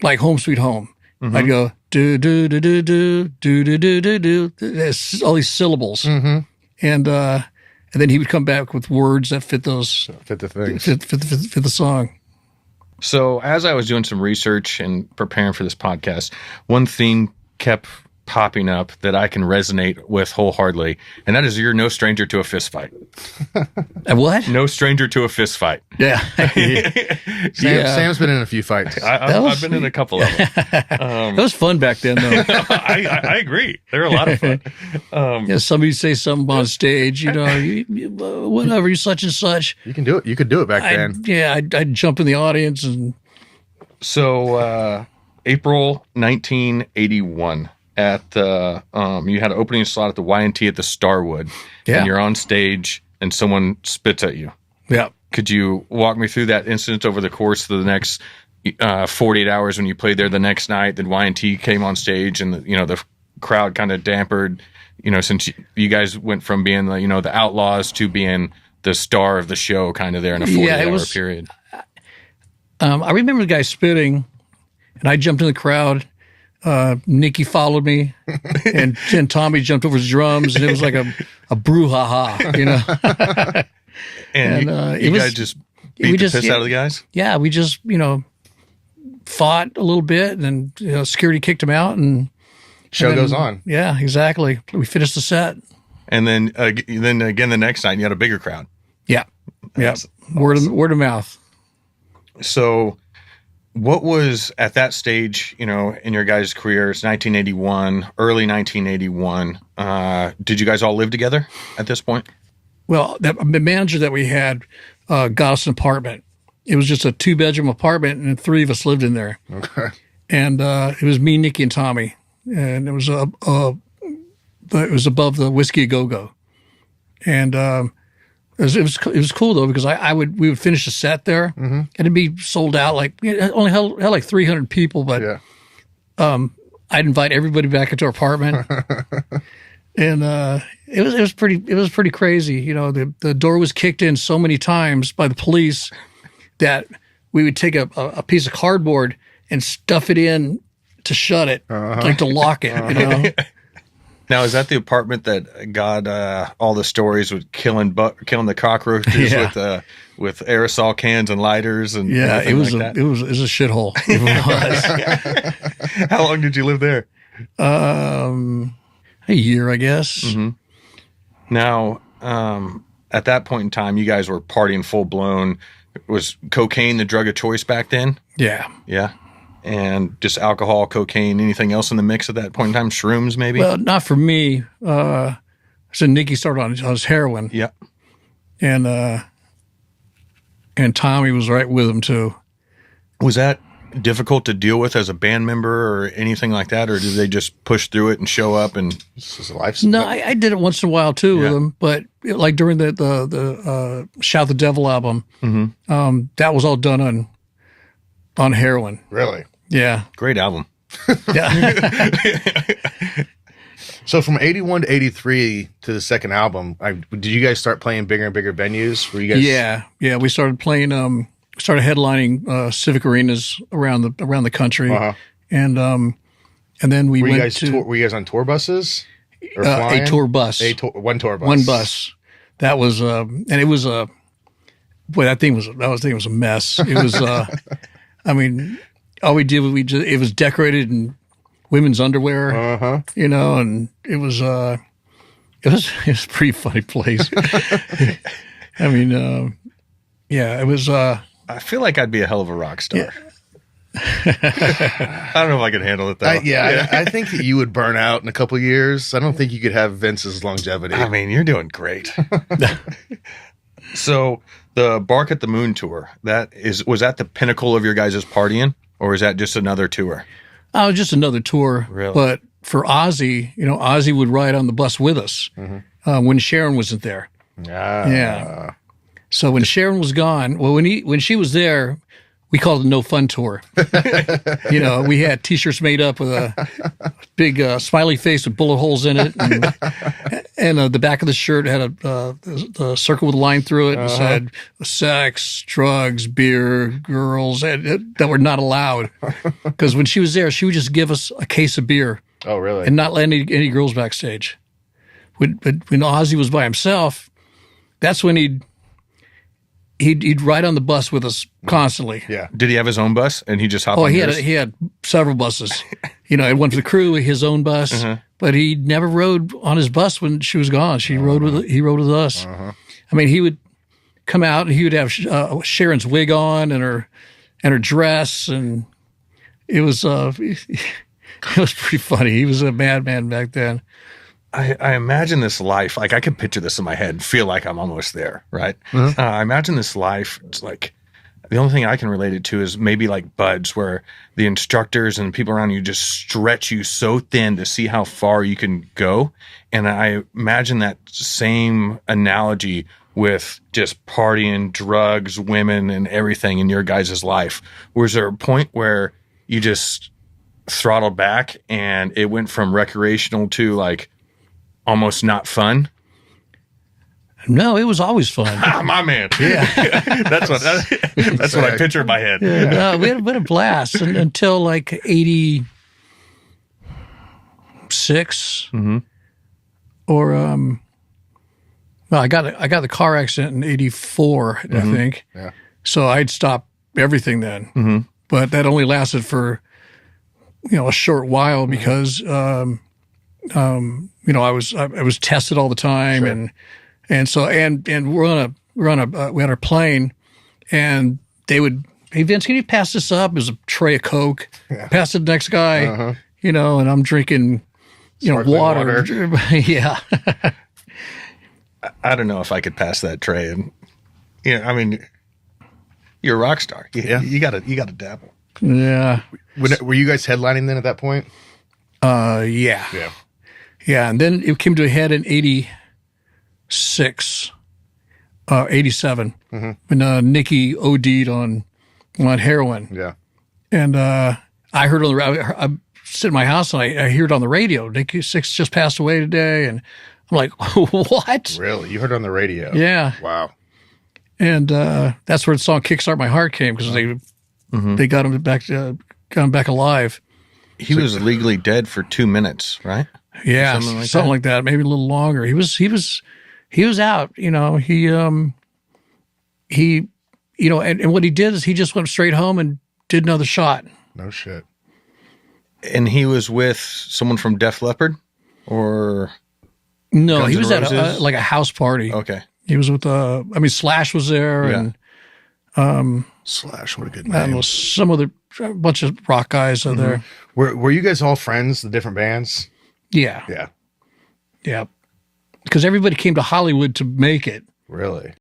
like Home Sweet Home. Mm-hmm. I'd go do do do do do do do do do do. It's all these syllables, Mm-hmm. and then he would come back with words that fit those Fit the things. fit the song. So as I was doing some research and preparing for this podcast, one theme kept popping up that I can resonate with wholeheartedly, and that is you're no stranger to a fist fight. A what? No stranger to a fist fight. Yeah. Sam's been in a few fights. I've been in a couple of them. That was fun back then, though. I agree. They're a lot of fun. Yeah, somebody say something on stage, whatever, you such and such. You can do it. You could do it back then. I'd jump in the audience and. So April 1981. At you had an opening slot at the Y&T at the Starwood, and you're on stage, and someone spits at you. Yeah. Could you walk me through that incident over the course of the next 48 hours when you played there the next night? Then Y&T came on stage, and the crowd kind of dampered. Since you guys went from being the Outlaws to being the star of the show, kind of there in a 48-hour period. I remember the guy spitting, and I jumped in the crowd. Nikki followed me, and Tommy jumped over his drums, and it was like a brouhaha, And you guys just beat the piss out of the guys? Yeah, we just, fought a little bit, and then security kicked him out, and Show goes on. Yeah, exactly. We finished the set. And then again the next night, you had a bigger crowd. Yeah. That's Awesome. Word of mouth. So what was at that stage, in your guys' careers, 1981, early 1981, did you guys all live together at this point? Well, the manager that we had got us an apartment. It was just a 2-bedroom apartment, and 3 of us lived in there. Okay. And it was me, Nikki, and Tommy. And it was above the Whiskey A Go-Go. And it was cool though, because we would finish a set there, and it'd be sold out. Like it only held like 300 people, but I'd invite everybody back into our apartment, and it was pretty crazy. The door was kicked in so many times by the police that we would take a piece of cardboard and stuff it in to shut it, like to lock it. Now, is that the apartment that got all the stories with killing the cockroaches with aerosol cans and lighters and it was like that? It was a shithole. It was. How long did you live there? A year, I guess. Mm-hmm. Now, at that point in time, you guys were partying full blown. Was cocaine the drug of choice back then? Yeah. Yeah. And just alcohol, cocaine, anything else in the mix at that point in time? Shrooms, maybe? Well, not for me. So Nikki started on his heroin. Yeah. And Tommy was right with him too. Was that difficult to deal with as a band member or anything like that, or did they just push through it and show up? And this is a lifestyle. No, I did it once in a while too with him, but like during the Shout the Devil album, that was all done on heroin. Really? Yeah. Great album. Yeah. So from 81 to 83 to the second album, did you guys start playing bigger and bigger venues? Were you guys? Yeah. We started playing. Started headlining civic arenas around the country, and then we went to. Were you guys on tour buses? Or a tour bus. One tour bus. One bus. That was and it was boy, that thing was a mess. It was I mean, all we did was it was decorated in women's underwear, and it was a pretty funny place. I mean, it was. I feel like I'd be a hell of a rock star. Yeah. I don't know if I could handle it though. I think that you would burn out in a couple of years. I don't think you could have Vince's longevity. I mean, you're doing great. So the Bark at the Moon tour, was that the pinnacle of your guys' partying, or is that just another tour? Oh, just another tour. Really? But for Ozzy, Ozzy would ride on the bus with us when Sharon wasn't there. Yeah. So when Sharon was gone, when she was there, we called it No Fun Tour. We had T-shirts made up with a big smiley face with bullet holes in it, and the back of the shirt had a circle with a line through it. And said sex, drugs, beer, girls that were not allowed. Because when she was there, she would just give us a case of beer. Oh, really? And not let any girls backstage. When Ozzy was by himself, that's when he'd ride on the bus with us constantly. Yeah. Did he have his own bus and he just hopped on yours? He had several buses. One for the crew, his own bus, but he never rode on his bus when she was gone. He rode with us. I mean, he would come out and he would have Sharon's wig on and her dress, and it was pretty funny. He was a madman back then. I imagine this life, like I can picture this in my head and feel like I'm almost there, right? I imagine this life, it's like, the only thing I can relate it to is maybe like buds, where the instructors and people around you just stretch you so thin to see how far you can go. And I imagine that same analogy with just partying, drugs, women, and everything in your guys' life. Was there a point where you just throttled back and it went from recreational to like almost not fun? No, it was always fun. My man. Yeah. That's what I picture in my head. Yeah, no, we had a blast until like 86. Or I got the car accident in 84, I think. Yeah. So I'd stopped everything then. But that only lasted for a short while because I was tested all the time. Sure. And so we had our plane, and they would, hey Vince, can you pass this up? It was a tray of Coke. Yeah. Pass it to the next guy, and I'm drinking, Sparkling water. Yeah. I don't know if I could pass that tray. And I mean, you're a rock star. You gotta dabble. Yeah. Were you guys headlining then at that point? Yeah. Yeah. Yeah. And then it came to a head in 86, 87, when Nikki OD'd on heroin. Yeah. And I heard on the radio, I'm sitting in my house and I hear it on the radio. Nikki Sixx just passed away today. And I'm like, what? Really? You heard it on the radio? Yeah. Wow. And that's where the song "Kickstart My Heart" came, because they got him back alive. He was legally dead for 2 minutes, right? Yeah, something like that. Maybe a little longer. He was out. And what he did is he just went straight home and did another shot. No shit. And he was with someone from Def Leppard, or no? Guns He was N' at Roses? a house party. Okay. He was with Slash was there, Yeah. Slash, what a good and I don't name. know, some other bunch of rock guys are there. Were you guys all friends, the different bands? Yeah, Yeah. yeah, because everybody came to Hollywood to make it. Really?